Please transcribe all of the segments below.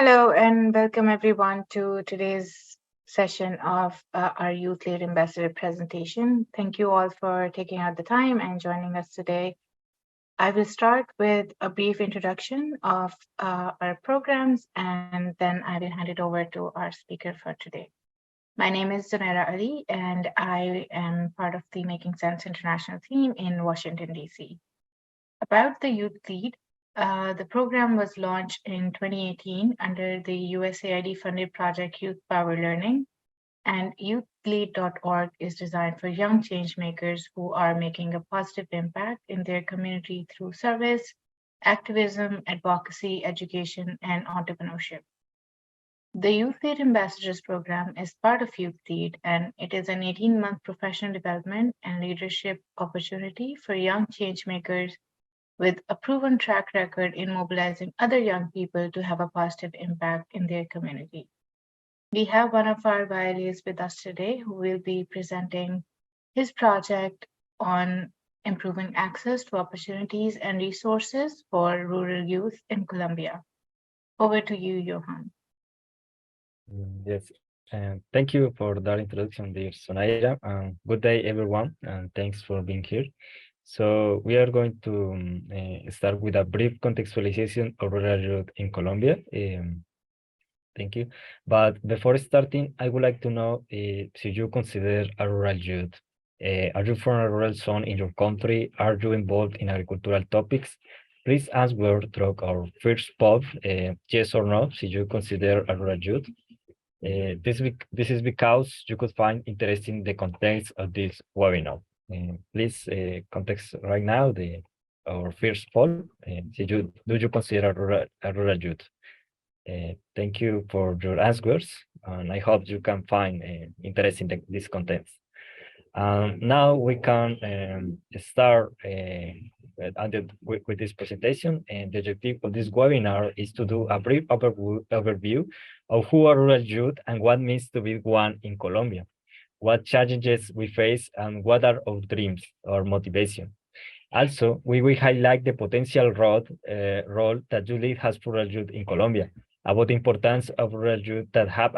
Hello and welcome everyone to today's session of our Youth Lead Ambassador presentation. Thank you all for taking out the time and joining us today. I will start with a brief introduction of our programs and then I will hand it over to our speaker for today. My name is Zunaira Ali and I am part of the Making Sense International team in Washington, D.C. About the Youth Lead, the program was launched in 2018 under the USAID funded project Youth Power Learning, and YouthLead.org is designed for young change makers who are making a positive impact in their community through service, activism, advocacy, education, and entrepreneurship. The Youth Lead Ambassadors Program is part of Youth Lead, and it is an 18-month professional development and leadership opportunity for young change makers with a proven track record in mobilizing other young people to have a positive impact in their community. We have one of our violees with us today who will be presenting his project on improving access to opportunities and resources for rural youth in Colombia. Over to you, Johan. Yes, and thank you for that introduction, dear Sonaira. Good day, everyone, and thanks for being here. So we are going to start with a brief contextualization of rural youth in Colombia. Thank you. But before starting, I would like to know if you consider a rural youth. Are you from a rural zone in your country? Are you involved in agricultural topics? Please answer through our first poll, yes or no, if you consider a rural youth. This is because you could find interesting the context of this webinar. Please context right now our first poll. Do you consider a rural youth? Thank you for your answers, and I hope you can find interesting this content. Now we can start with this presentation, and the objective of this webinar is to do a brief overview of who are rural youth and what means to be one in Colombia, what challenges we face, and what are our dreams or motivation. Also, we will highlight the potential role that YouthLead has for rural youth in Colombia, about the importance of rural youth that have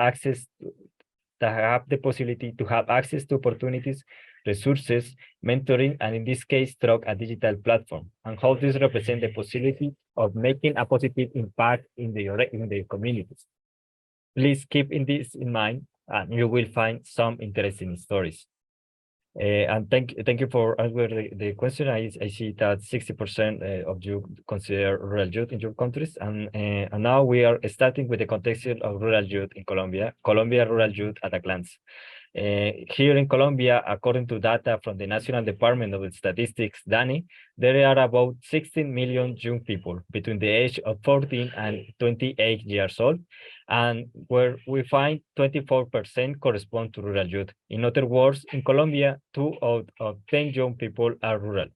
the possibility to have access to opportunities, resources, mentoring, and in this case, through a digital platform, and how this represents the possibility of making a positive impact in the communities. Please keep this in mind, and you will find some interesting stories. And thank you for answering the question. I see that 60% of you consider rural youth in your countries, and now we are starting with the context of rural youth in Colombia. Colombia rural youth at a glance. Here in Colombia, according to data from the National Department of Statistics, DANI, there are about 16 million young people between the age of 14 and 28 years old, and where we find 24% correspond to rural youth. In other words, in Colombia, 2 out of 10 young people are rural.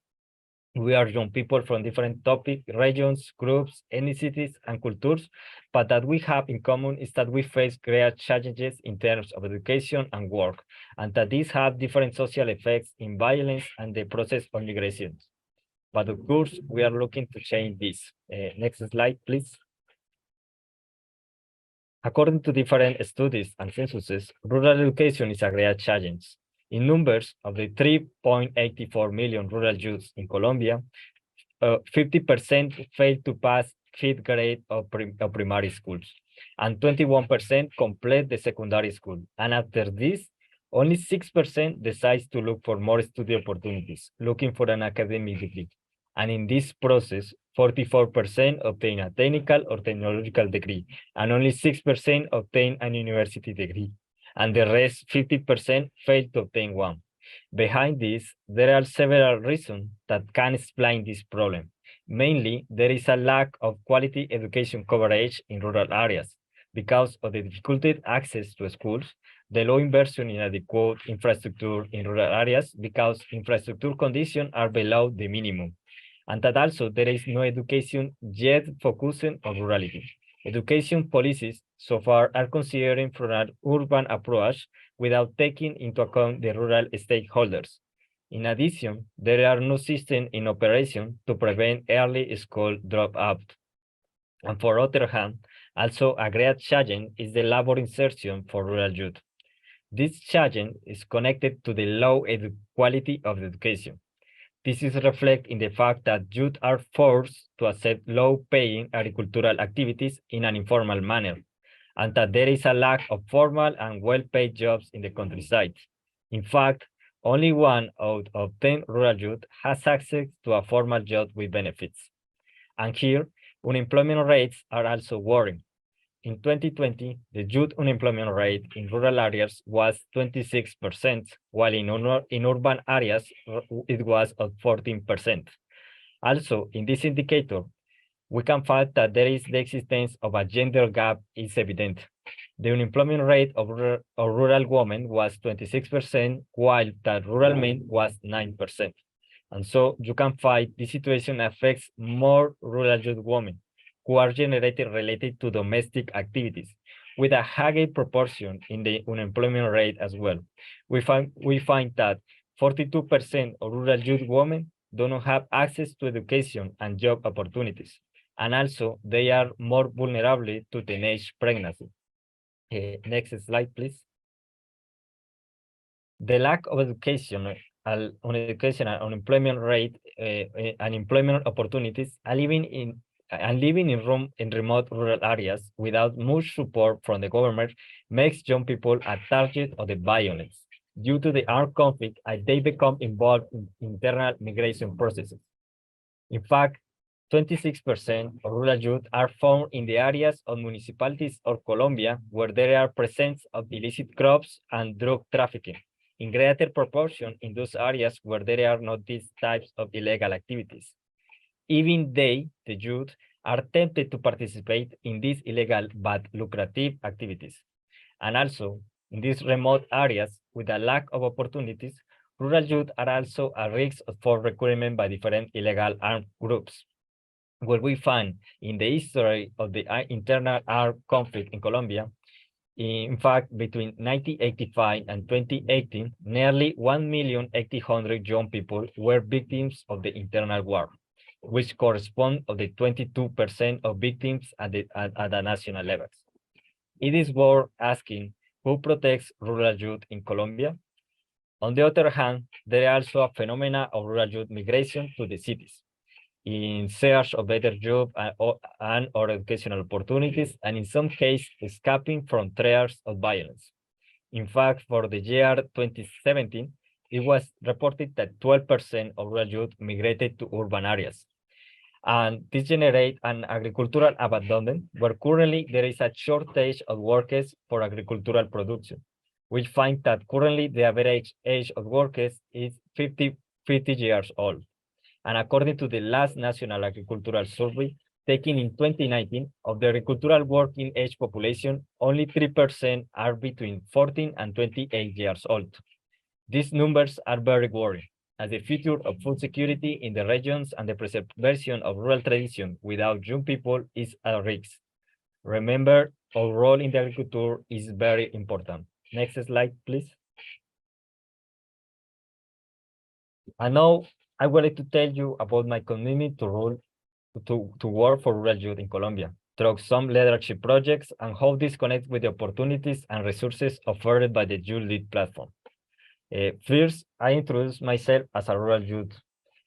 We are young people from different regions, groups, ethnicities, and cultures, but that we have in common is that we face great challenges in terms of education and work, and that these have different social effects in violence and the process of migration. But of course, we are looking to change this. Next slide, please. According to different studies and censuses, rural education is a great challenge. In numbers of the 3.84 million rural youths in Colombia, 50% fail to pass 5th grade of primary schools, and 21% complete the secondary school. And after this, only 6% decides to look for more study opportunities, looking for an academic degree. And in this process, 44% obtain a technical or technological degree, and only 6% obtain an university degree, and the rest, 50%, fail to obtain one. Behind this, there are several reasons that can explain this problem. Mainly, there is a lack of quality education coverage in rural areas because of the difficulty access to schools, the low inversion in adequate infrastructure in rural areas because infrastructure conditions are below the minimum, and that also there is no education yet focusing on rurality. Education policies so far are considering from an urban approach without taking into account the rural stakeholders. In addition, there are no systems in operation to prevent early school dropout. And for other hand, Also, a great challenge is the labor insertion for rural youth. This challenge is connected to the low quality of education. This is reflected in the fact that youth are forced to accept low-paying agricultural activities in an informal manner, and that there is a lack of formal and well-paid jobs in the countryside. In fact, only 1 out of 10 rural youth has access to a formal job with benefits. And here, unemployment rates are also worrying. In 2020, the youth unemployment rate in rural areas was 26%, while in urban areas it was at 14%. Also, in this indicator, we can find that there is the existence of a gender gap is evident. The unemployment rate of rural women was 26%, while that rural men was 9%. And so you can find this situation affects more rural youth women who are generated related to domestic activities with a higher proportion in the unemployment rate as well. We find that 42% of rural youth women do not have access to education and job opportunities. And also they are more vulnerable to teenage pregnancy. Next slide, please. The lack of education, education and unemployment rate, and employment opportunities, and living in remote rural areas without much support from the government makes young people a target of the violence due to the armed conflict, and they become involved in internal migration processes. In fact, 26% of rural youth are found in the areas of municipalities or Colombia where there are presence of illicit crops and drug trafficking, in greater proportion in those areas where there are not these types of illegal activities. Even they, the youth, are tempted to participate in these illegal but lucrative activities. And also, in these remote areas with a lack of opportunities, rural youth are also at risk for recruitment by different illegal armed groups. What we find in the history of the internal armed conflict in Colombia, in fact, between 1985 and 2018, nearly 1,800,000 young people were victims of the internal war, which correspond to the 22% of victims at the national levels. It is worth asking who protects rural youth in Colombia. On the other hand, there is also a phenomena of rural youth migration to the cities in search of better job and or educational opportunities, and in some cases, escaping from threats of violence. In fact, for the year 2017, it was reported that 12% of rural youth migrated to urban areas. And this generates an agricultural abandonment, where currently there is a shortage of workers for agricultural production. We find that currently the average age of workers is 50 years old. And according to the last National Agricultural Survey, taken in 2019, of the agricultural working age population, only 3% are between 14 and 28 years old. These numbers are very worrying, as the future of food security in the regions and the preservation of rural tradition without young people is at risk. Remember, our role in the agriculture is very important. Next slide, please. And now I would like to tell you about my commitment to work for rural youth in Colombia through some leadership projects and how this connects with the opportunities and resources offered by the YouthLead platform. First, I introduce myself as a rural youth,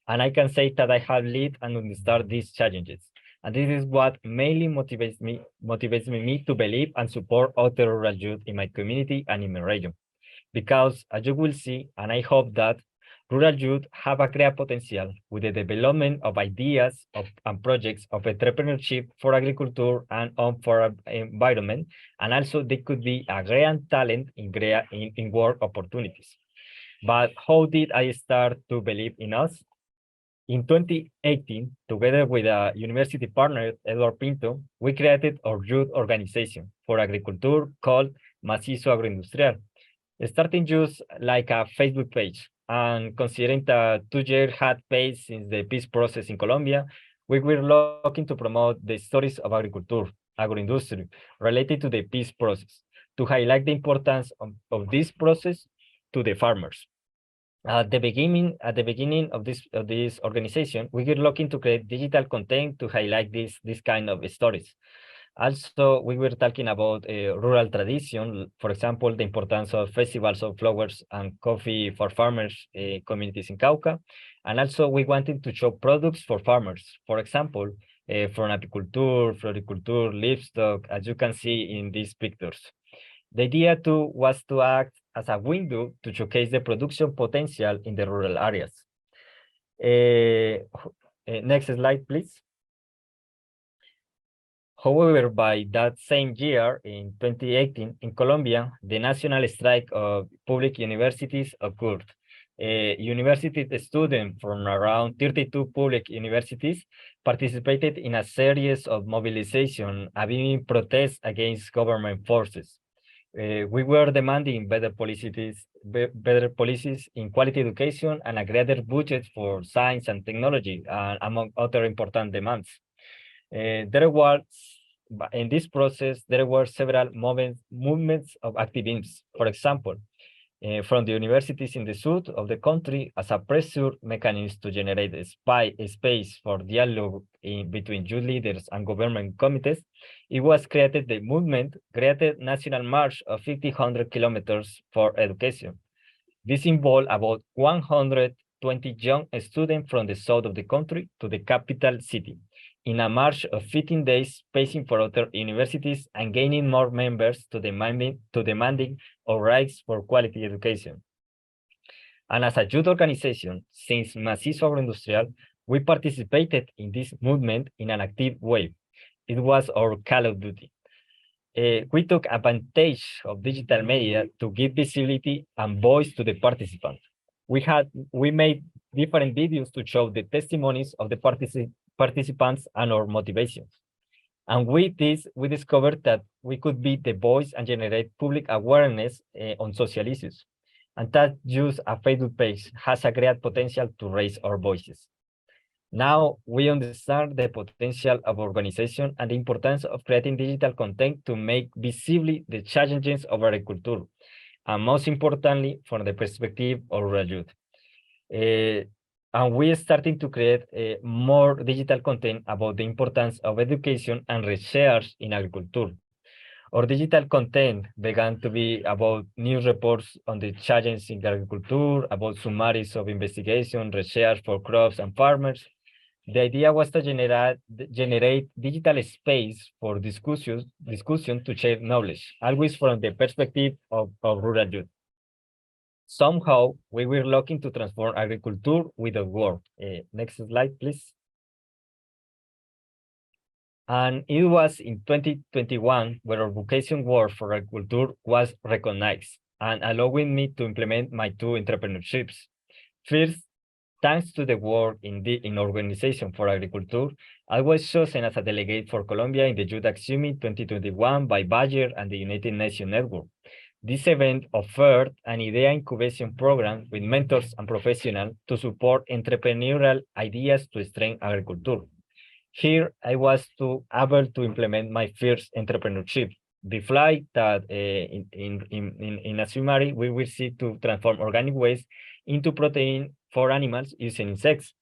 and I can say that I have led and understand these challenges. And this is what mainly motivates me to believe and support other rural youth in my community and in my region. Because as you will see, and I hope that rural youth have a great potential with the development of ideas and projects of entrepreneurship for agriculture and for environment, and also they could be a great talent in work opportunities. But how did I start to believe in us? In 2018, together with a university partner, Eduardo Pinto, we created our youth organization for agriculture called Macizo Agroindustrial, starting just like a Facebook page. And considering the 2 year had passed since the peace process in Colombia, we were looking to promote the stories of agriculture, agroindustry, related to the peace process, to highlight the importance of this process to the farmers. At the beginning of this organization, we were looking to create digital content to highlight this kind of stories. Also, we were talking about rural tradition, for example, the importance of festivals of flowers and coffee for farmers communities in Cauca. And also, we wanted to show products for farmers, for example, from apiculture, floriculture, livestock, as you can see in these pictures. The idea too was to act as a window to showcase the production potential in the rural areas. Next slide, please. However, by that same year, in 2018, in Colombia, the national strike of public universities occurred. University students from around 32 public universities participated in a series of mobilization and protests against government forces. We were demanding better policies in quality education and a greater budget for science and technology, among other important demands. In this process, there were several movements of activism. For example, from the universities in the south of the country as a pressure mechanism to generate a space for dialogue between youth leaders and government committees, it was created the movement, created National March of 1,500 kilometers for education. This involved about 120 young students from the south of the country to the capital city in a march of 15 days, pacing for other universities and gaining more members to demanding our rights for quality education. And as a youth organization, since Macizo Agroindustrial, we participated in this movement in an active way. It was our call of duty. We took advantage of digital media to give visibility and voice to the participants. We made different videos to show the testimonies of the participants and our motivations. And with this, we discovered that we could be the voice and generate public awareness on social issues. And that use a Facebook page has a great potential to raise our voices. Now we understand the potential of organization and the importance of creating digital content to make visible the challenges of agriculture, and most importantly, from the perspective of rural youth. And we are starting to create more digital content about the importance of education and research in agriculture. Our digital content began to be about news reports on the challenges in agriculture, about summaries of investigation, research for crops and farmers. The idea was to generate digital space for discussion to share knowledge, always from the perspective of rural youth. Somehow, we were looking to transform agriculture with the world. Next slide, please. And it was in 2021 where our vocation work for agriculture was recognized and allowing me to implement my two entrepreneurships. First, thanks to the work in Organization for Agriculture, I was chosen as a delegate for Colombia in the Youth Summit 2021 by Bayer and the United Nations Network. This event offered an idea incubation program with mentors and professionals to support entrepreneurial ideas to strengthen agriculture. Here, I was able to implement my first entrepreneurship. The flight that in a summary, we will see to transform organic waste into protein for animals using insects.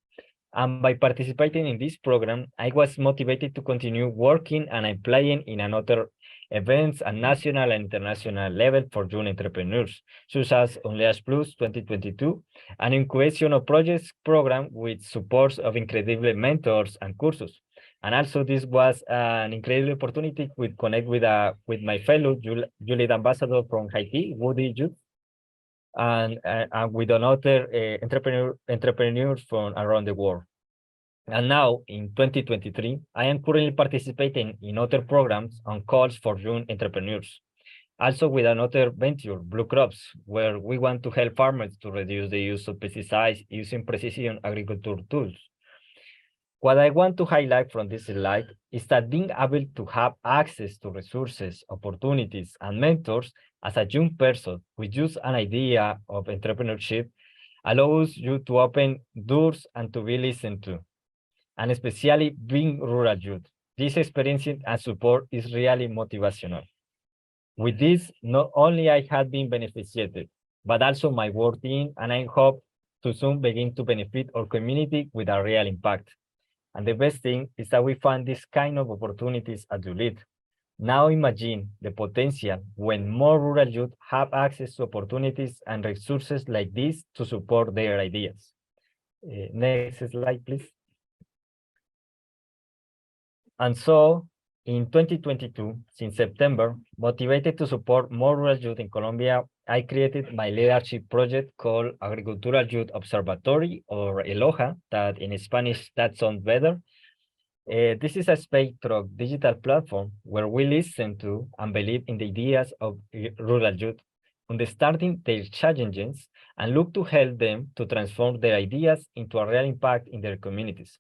And by participating in this program, I was motivated to continue working and applying in another events at national and international level for young entrepreneurs, such as Unleash Plus 2022, an incubation of projects program with supports of incredible mentors and courses. And also this was an incredible opportunity to connect with my fellow YouthLead ambassador from Haiti, Woody Youth, and with another entrepreneurs from around the world. And now, in 2023, I am currently participating in other programs on calls for young entrepreneurs. Also with another venture, Blue Crops, where we want to help farmers to reduce the use of pesticides using precision agriculture tools. What I want to highlight from this slide is that being able to have access to resources, opportunities, and mentors as a young person with just an idea of entrepreneurship allows you to open doors and to be listened to. And especially being rural youth, this experience and support is really motivational. With this, not only I have been beneficiated, but also my work team, and I hope to soon begin to benefit our community with a real impact. And the best thing is that we find this kind of opportunities at YouthLead. Now imagine the potential when more rural youth have access to opportunities and resources like this to support their ideas. Next slide, please. And so, in 2022, since September, motivated to support more rural youth in Colombia, I created my leadership project called Agricultural Youth Observatory, or ELOJA, that in Spanish that sounds better. This is a spectrum digital platform where we listen to and believe in the ideas of rural youth, understanding their challenges, and look to help them to transform their ideas into a real impact in their communities.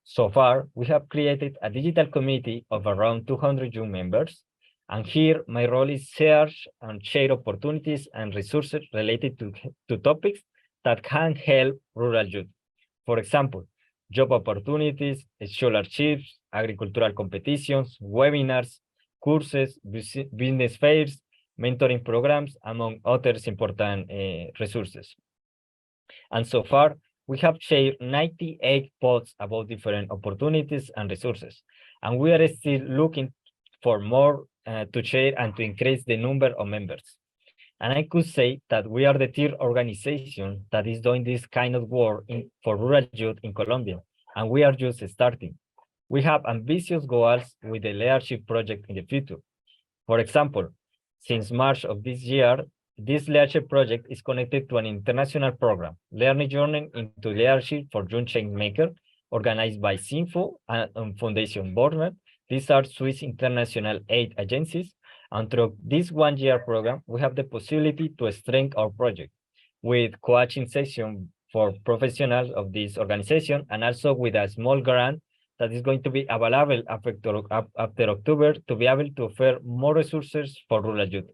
So far, we have created a digital committee of around 200 young members, and here my role is search and share opportunities and resources related to topics that can help rural youth. For example, job opportunities, scholarships, agricultural competitions, webinars, courses, business fairs, mentoring programs, among others important resources. And so far, we have shared 98 posts about different opportunities and resources. And we are still looking for more to share and to increase the number of members. And I could say that we are the third organization that is doing this kind of work for rural youth in Colombia, and we are just starting. We have ambitious goals with the leadership project in the future. For example, since March of this year, this leadership project is connected to an international program, Learning Journey into Leadership for Young Changemakers, organized by SINFO and Foundation Bornet. These are Swiss international aid agencies. And through this one-year program, we have the possibility to strengthen our project with coaching session for professionals of this organization, and also with a small grant that is going to be available after October to be able to offer more resources for rural youth.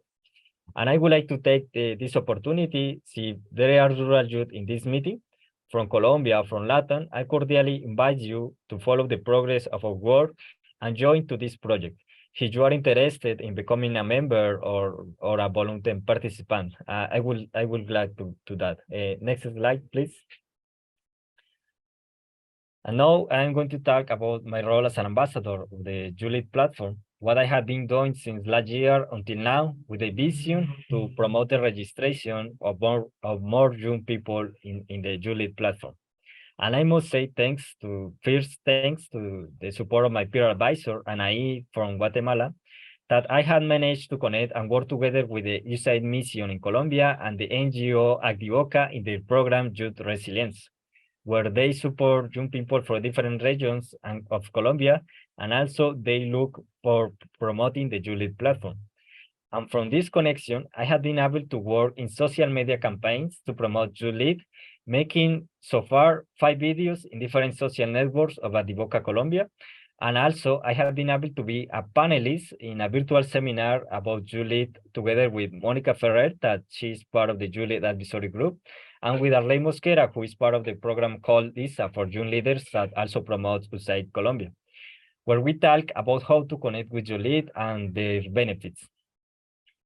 And I would like to take this opportunity, see there are rural youth in this meeting from Colombia, from Latin, I cordially invite you to follow the progress of our work and join to this project. If you are interested in becoming a member or a volunteer participant, I will glad to that. Next slide, please. And now I'm going to talk about my role as an ambassador of the YouthLead platform, what I have been doing since last year until now with a vision to promote the registration of more young people in the YouthLead platform. And I must say thanks to the support of my peer advisor, Anaí from Guatemala, that I had managed to connect and work together with the USAID mission in Colombia and the NGO Activoca in their program Youth Resilience, where they support young people from different regions of Colombia, and also they look for promoting the YouthLead platform. And from this connection, I have been able to work in social media campaigns to promote YouthLead, making so far 5 videos in different social networks of Adivoca Colombia. And also, I have been able to be a panelist in a virtual seminar about YouthLead together with Monica Ferrer, that she's part of the YouthLead advisory group, and with Arley Mosquera, who is part of the program called ISA for Young Leaders that also promotes USAID Colombia, where we talk about how to connect with YouthLead and their benefits.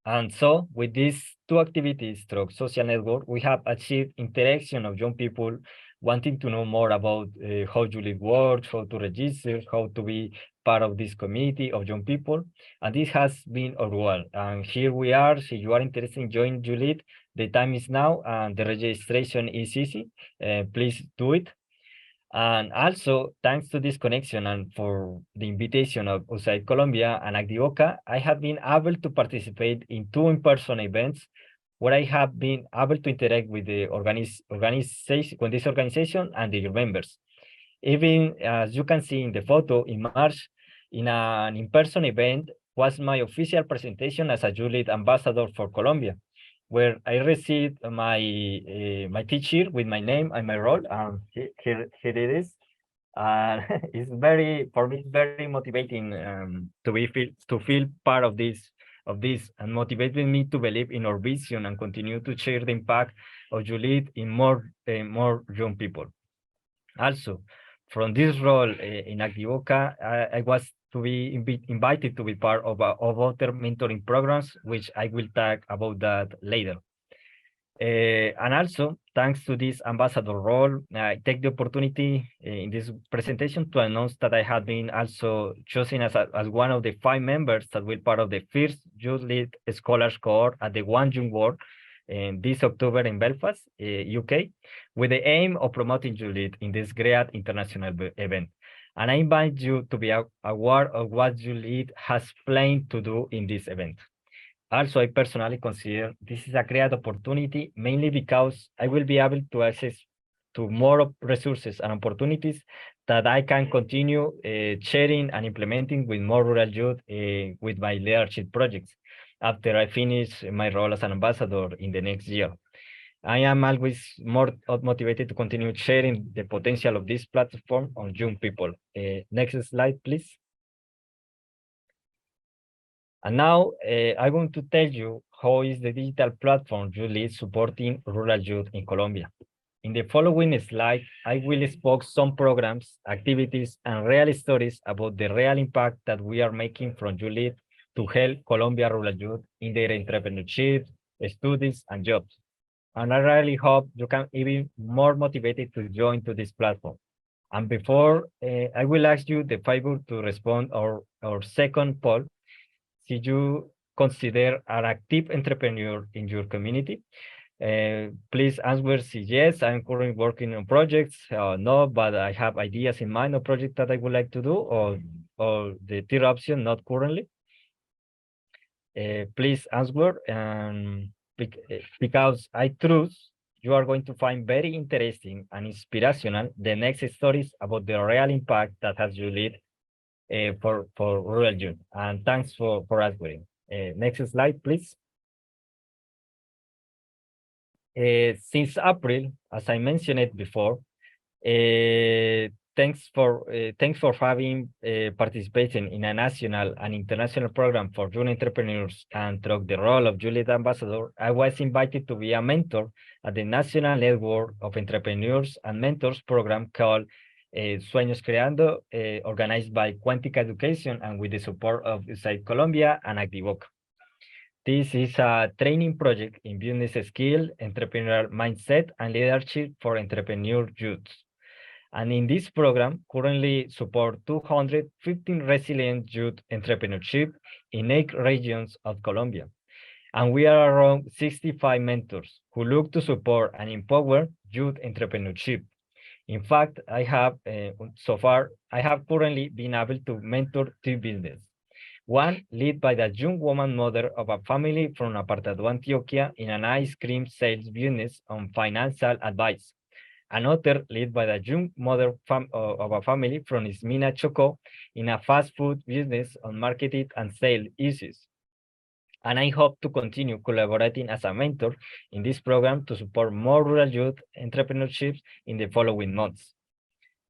And so with these two activities through social network, we have achieved interaction of young people wanting to know more about how YouthLead works, how to register, how to be part of this community of young people. And this has been our goal. And here we are. If you are interested in joining YouthLead, the time is now and the registration is easy. Please do it. And also, thanks to this connection and for the invitation of USAID Colombia and Activoca, I have been able to participate in 2 in-person events where I have been able to interact with the organization, with this organization and their members. Even as you can see in the photo, in March, in an in-person event, was my official presentation as a YouthLead ambassador for Colombia, where I received my teacher with my name and my role. Here it is. It's for me, it's very motivating to feel part of this and motivated me to believe in our vision and continue to share the impact of YouthLead in more young people. Also, from this role in Activoca, I was to be invited to be part of other mentoring programs, which I will talk about that later. And also, thanks to this ambassador role, I take the opportunity in this presentation to announce that I have been also chosen as one of the 5 members that will part of the first Youth Lead Scholars Cohort at the One Young World this October in Belfast, UK, with the aim of promoting Youth Lead in this great international event. And I invite you to be aware of what Youth Lead has planned to do in this event. Also, I personally consider this is a great opportunity, mainly because I will be able to access to more resources and opportunities that I can continue sharing and implementing with more rural youth with my leadership projects after I finish my role as an ambassador in the next year. I am always more motivated to continue sharing the potential of this platform on young people. Next slide, please. And now I want to tell you how is the digital platform YouthLead supporting rural youth in Colombia. In the following slide, I will spoke some programs, activities, and real stories about the real impact that we are making from YouthLead to help Colombia rural youth in their entrepreneurship, studies, and jobs. And I really hope you can even more motivated to join to this platform. And before I will ask you the favor to respond our second poll, si you consider an active entrepreneur in your community. Please answer si yes, I'm currently working on projects, no, but I have ideas in mind of projects that I would like to do, or the third option, not currently. Please answer, because I trust you are going to find very interesting and inspirational the next stories about the real impact that has you lead for rural youth. And thanks for answering. Next slide, please. Since April, as I mentioned it before, thanks for having participating in a national and international program for young entrepreneurs, and through the role of Youth Ambassador, I was invited to be a mentor at the National Network of Entrepreneurs and Mentors program called Sueños Creando, organized by Quantica Education and with the support of USAID Colombia and Activoca. This is a training project in business skill, entrepreneurial mindset, and leadership for entrepreneur youths. And in this program, currently support 215 resilient youth entrepreneurship in 8 regions of Colombia. And we are around 65 mentors who look to support and empower youth entrepreneurship. In fact, I have currently been able to mentor 2 businesses. One led by the young woman mother of a family from Apartado, Antioquia, in an ice cream sales business on financial advice. Another led by the young mother of a family from Ismina, Chocó, in a fast food business on marketing and sales issues. And I hope to continue collaborating as a mentor in this program to support more rural youth entrepreneurships in the following months.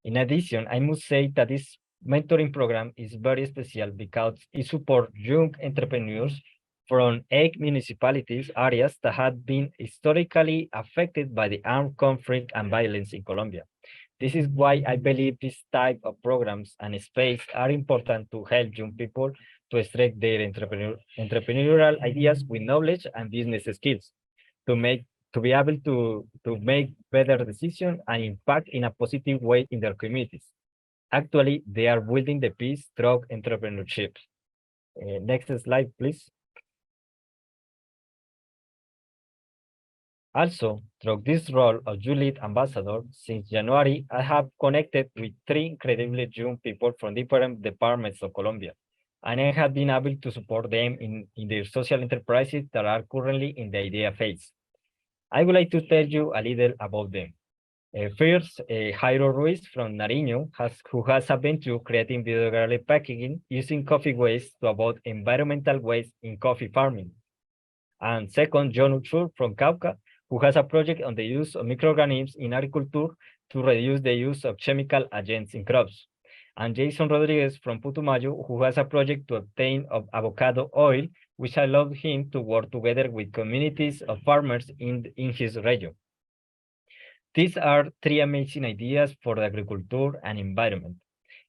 In addition, I must say that this mentoring program is very special because it supports young entrepreneurs from 8 municipalities areas that have been historically affected by the armed conflict and violence in Colombia. This is why I believe this type of programs and space are important to help young people to extract their entrepreneurial ideas with knowledge and business skills to be able to make better decisions and impact in a positive way in their communities. Actually, they are building the peace through entrepreneurship. Next slide, please. Also, through this role of YouthLead Ambassador, since January, I have connected with 3 incredibly young people from different departments of Colombia, and I have been able to support them in their social enterprises that are currently in the idea phase. I would like to tell you a little about them. First, Jairo Ruiz from Nariño, who has a venture creating biodegradable packaging using coffee waste to avoid environmental waste in coffee farming. And second, John Uchur from Cauca, who has a project on the use of microorganisms in agriculture to reduce the use of chemical agents in crops. And Jason Rodriguez from Putumayo, who has a project to obtain of avocado oil, which allowed him to work together with communities of farmers in his region. These are 3 amazing ideas for the agriculture and environment.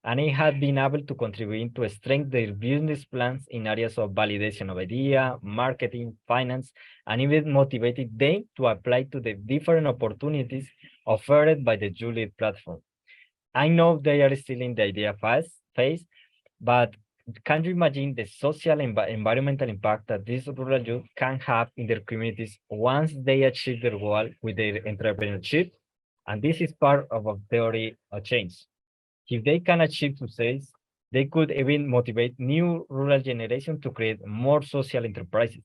and I have been able to contribute to strengthen their business plans in areas of validation of idea, marketing, finance, and even motivated them to apply to the different opportunities offered by the YouthLead platform. I know they are still in the idea phase, but can you imagine the social and environmental impact that these rural youth can have in their communities once they achieve their goal with their entrepreneurship? And this is part of a theory of change. If they can achieve success, they could even motivate new rural generation to create more social enterprises.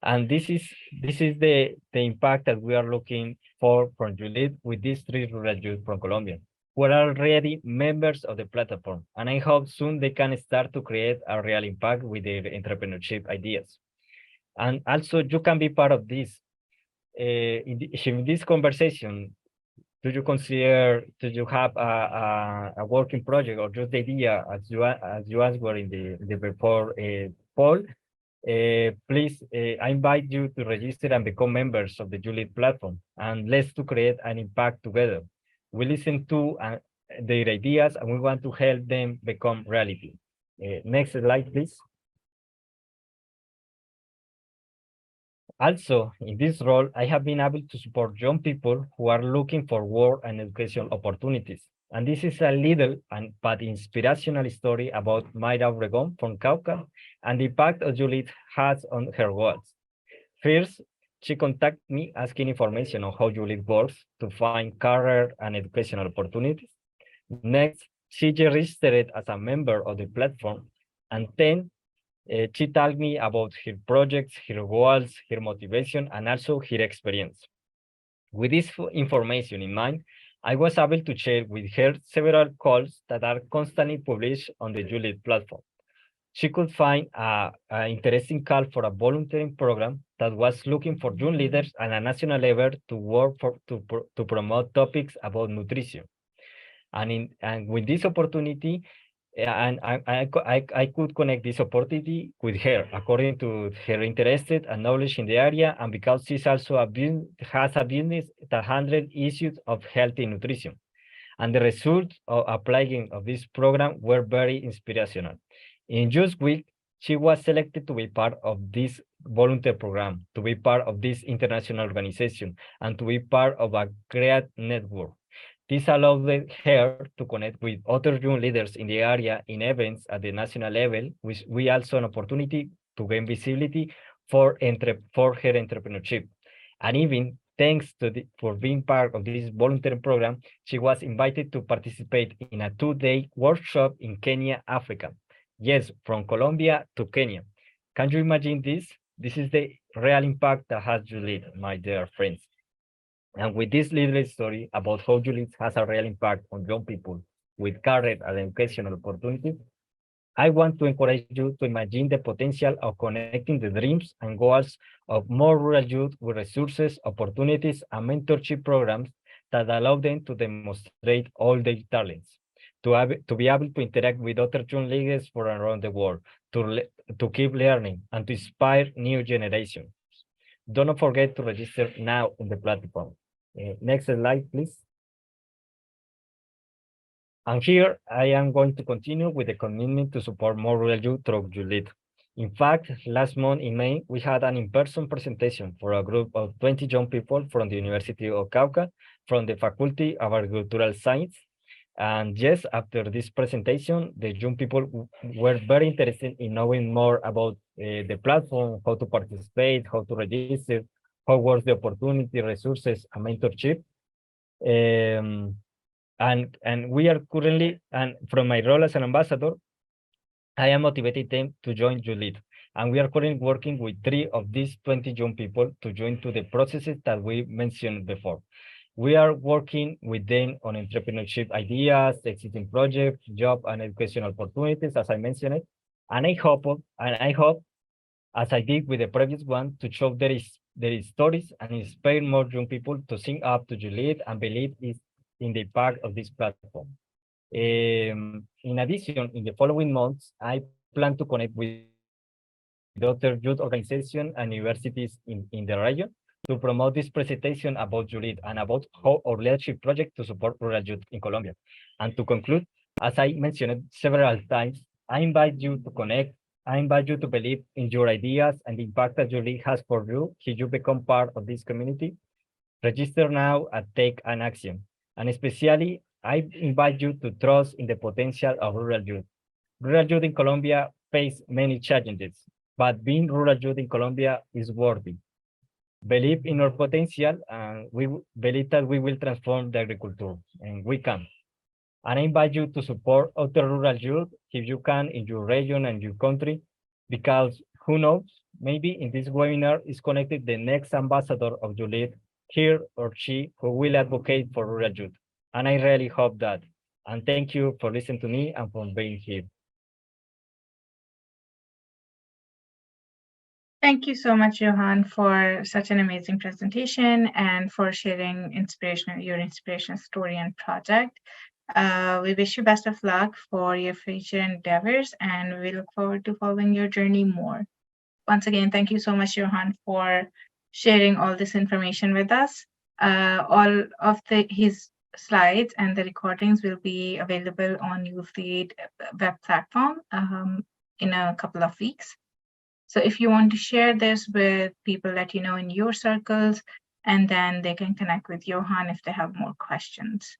And this is the impact that we are looking for from YouthLead with these three rural youth from Colombia, who are already members of the platform. And I hope soon they can start to create a real impact with their entrepreneurship ideas. And also you can be part of this. In this conversation, do you have a working project or just the idea as you asked were in the before poll? Please, I invite you to register and become members of the YouthLead platform, and let's to create an impact together. We listen to their ideas, and we want to help them become reality. Next slide, please. Also, in this role, I have been able to support young people who are looking for work and education opportunities. And this is a little but inspirational story about Mayra Obregón from Cauca and the impact of YouthLead has on her goals. First, she contacted me asking information on how YouthLead works to find career and educational opportunities. Next, she registered as a member of the platform, and then she told me about her projects, her goals, her motivation, and also her experience. With this information in mind, I was able to share with her several calls that are constantly published on the YouthLead platform. She could find an interesting call for a volunteering program that was looking for young leaders at a national level to work to promote topics about nutrition. And with this opportunity, and I could connect this opportunity with her according to her interest and knowledge in the area, and because she's also has a business that handles issues of healthy nutrition. And the results of applying of this program were very inspirational. In just week, she was selected to be part of this volunteer program, to be part of this international organization, and to be part of a great network. This allowed her to connect with other young leaders in the area in events at the national level, which we also an opportunity to gain visibility for her entrepreneurship. And even thanks to for being part of this volunteer program, she was invited to participate in a 2-day workshop in Kenya, Africa. Yes, from Colombia to Kenya. Can you imagine this? This is the real impact that has YouthLead, my dear friends. And with this little story about how YouthLead has a real impact on young people with career and educational opportunities, I want to encourage you to imagine the potential of connecting the dreams and goals of more rural youth with resources, opportunities, and mentorship programs that allow them to demonstrate all their talents, to be able to interact with other young leaders from around the world, to keep learning, and to inspire new generations. Don't forget to register now in the platform. Next slide, please. And here I am going to continue with the commitment to support more rural youth through YouthLead. In fact, last month in May, we had an in-person presentation for a group of 20 young people from the University of Cauca, from the Faculty of Agricultural Science. And yes, after this presentation, the young people were very interested in knowing more about the platform, how to participate, how to register, how was the opportunity, resources, and mentorship. And we are currently, and from my role as an ambassador, I am motivated them to join YouthLead. And we are currently working with 3 of these 20 young people to join to the processes that we mentioned before. We are working with them on entrepreneurship ideas, existing projects, job and educational opportunities, as I mentioned. And I hope, as I did with the previous one, to show their stories and inspire more young people to sing up to YouthLead and believe in the impact of this platform. In addition, in the following months, I plan to connect with other youth organizations and universities in the region to promote this presentation about YouthLead and about how our leadership project to support rural youth in Colombia. And to conclude, As I mentioned several times, I invite you to connect. I invite you to believe in your ideas and the impact that your league has for you if you become part of this community. Register now and take an action. And especially, I invite you to trust in the potential of rural youth. Rural youth in Colombia face many challenges, but being rural youth in Colombia is worthy. Believe in our potential, and believe that we will transform the agriculture, and we can. And I invite you to support other rural youth if you can in your region and your country, because who knows, maybe in this webinar is connected the next ambassador of YouthLead, here or she, who will advocate for rural youth. And I really hope that. And thank you for listening to me and for being here. Thank you so much, Johan, for such an amazing presentation and for sharing your inspirational story and project. We wish you best of luck for your future endeavors, and we look forward to following your journey more. Once again, thank you so much, Johan, for sharing all this information with us. All of his slides and the recordings will be available on YouthLead web platform in a couple of weeks. So if you want to share this with people that you know in your circles, and then they can connect with Johan if they have more questions.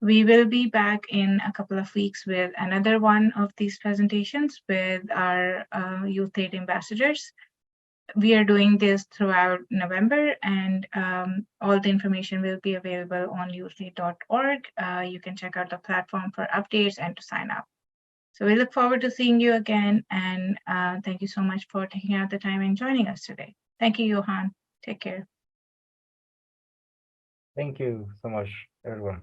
We will be back in a couple of weeks with another one of these presentations with our YouthLead ambassadors. We are doing this throughout November, and all the information will be available on youthlead.org. You can check out the platform for updates and to sign up. So we look forward to seeing you again, and thank you so much for taking out the time and joining us today. Thank you, Johan. Take care. Thank you so much, everyone.